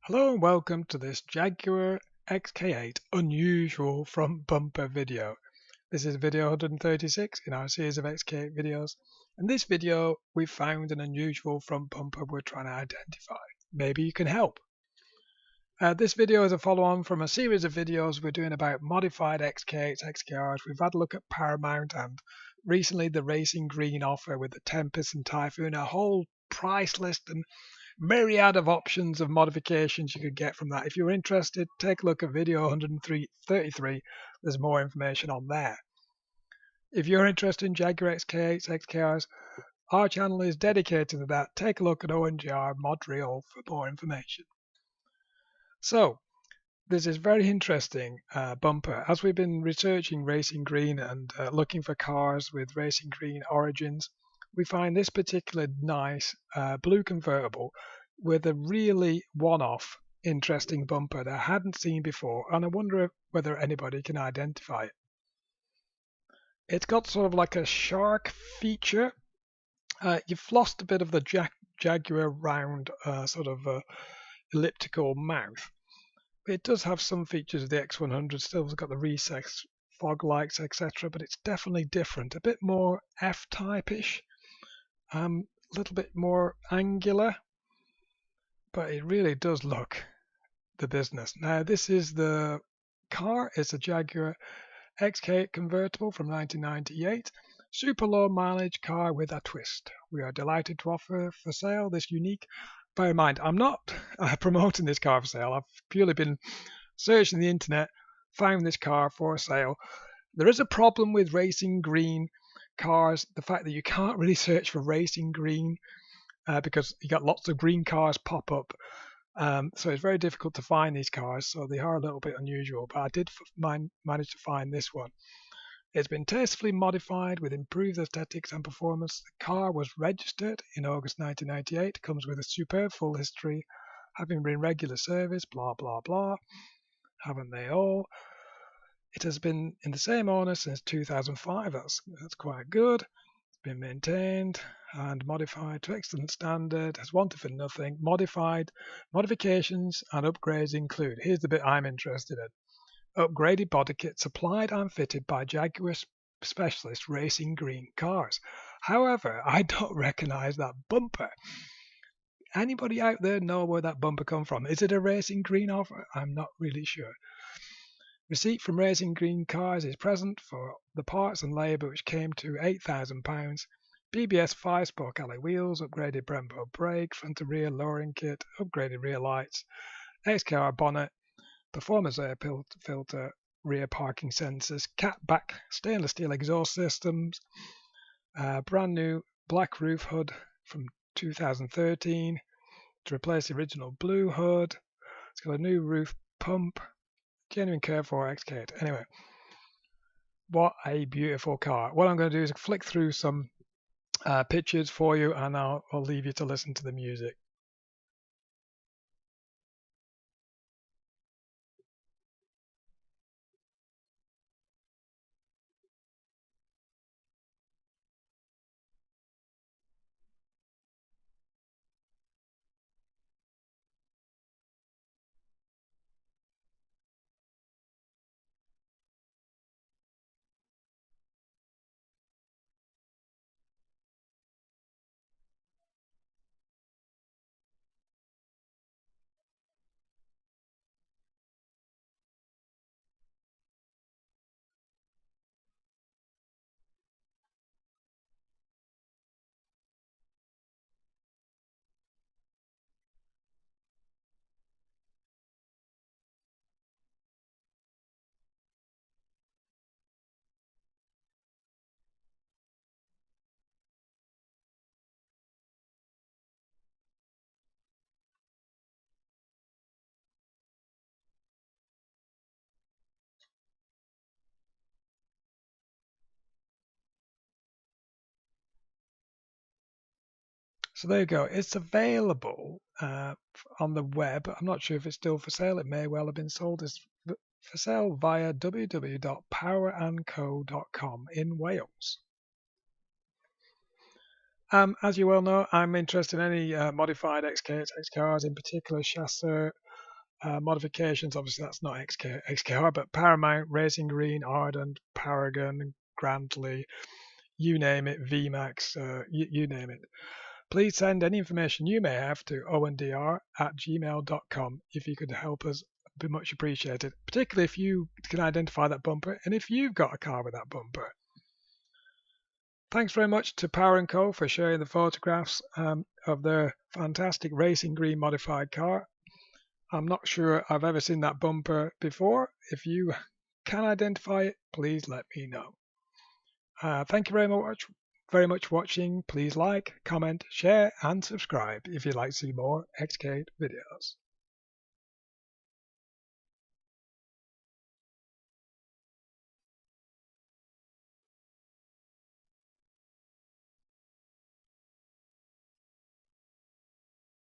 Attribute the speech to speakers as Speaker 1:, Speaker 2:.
Speaker 1: Hello and welcome to this Jaguar XK8 Unusual front bumper video. This is video 136 in our series of XK8 videos. In this video, we found an unusual front bumper we're trying to identify. Maybe you can help. This video is a follow-on from a series of videos we're doing about modified XK8s, XKRs. We've had a look at Paramount and recently the Racing Green offer with the Tempest and Typhoon, a whole price list and myriad of options of modifications you could get from that. If you're interested, take a look at video 133. There's more information on there. If you're interested in Jaguar XK8s, XKRs, our channel is dedicated to that. Take a look at ONGR Modurol for more information. So, this is very interesting bumper. As we've been researching Racing Green and looking for cars with Racing Green origins, we find this particular nice blue convertible with a really one-off interesting bumper that I hadn't seen before, and I wonder whether anybody can identify it. It's got sort of like a shark feature. You've lost a bit of the Jaguar round sort of elliptical mouth. It does have some features of the X100, still got the recessed fog lights, etc., but it's definitely different, a bit more F-type-ish. A little bit more angular, but it really does look the business. Now, this is the car. It's a Jaguar XK8 convertible from 1998. Super low mileage car with a twist. We are delighted to offer for sale this unique. Bear in mind, I'm not promoting this car for sale. I've purely been searching the internet, found this car for sale. There is a problem with Racing Green cars, the fact that you can't really search for Racing Green because you got lots of green cars pop up. So it's very difficult to find these cars, so they are a little bit unusual, but I did manage to find this one. It's been tastefully modified with improved aesthetics and performance. The car was registered in August 1998, comes with a superb full history, having been regular service, blah, blah, blah. Haven't they all? It has been in the same owner since 2005. That's quite good. It's been maintained and modified to excellent standard. Has wanted for nothing. Modifications and upgrades include. Here's the bit I'm interested in. Upgraded body kit supplied and fitted by Jaguar specialist Racing Green cars. However, I don't recognise that bumper. Anybody out there know where that bumper come from? Is it a Racing Green offer? I'm not really sure. Receipt from Racing Green Cars is present for the parts and labour, which came to £8,000. BBS 5-spoke alloy wheels, upgraded Brembo brake, front and rear lowering kit, upgraded rear lights, XKR bonnet, performance air filter, rear parking sensors, cat back stainless steel exhaust systems, brand new black roof hood from 2013 to replace the original blue hood. It's got a new roof pump. Genuine care for XK8. Anyway, what a beautiful car. What I'm going to do is flick through some pictures for you, and I'll leave you to listen to the music. So there you go. It's available on the web. I'm not sure if it's still for sale. It may well have been sold. It's for sale via www.powerandco.com in Wales. As you well know, I'm interested in any modified XK8s, XKRs, in particular Chasseur modifications. Obviously, that's not XKR, but Paramount, Racing Green, Ardent, Paragon, Grantley, you name it, VMAX, you name it. Please send any information you may have to ondr@gmail.com if you could help us. Be much appreciated, particularly if you can identify that bumper and if you've got a car with that bumper. Thanks very much to Power & Co for sharing the photographs of their fantastic Racing Green modified car. I'm not sure I've ever seen that bumper before. If you can identify it, please let me know. Thank you very much for watching. Please like, comment, share and subscribe if you'd like to see more XK8 videos.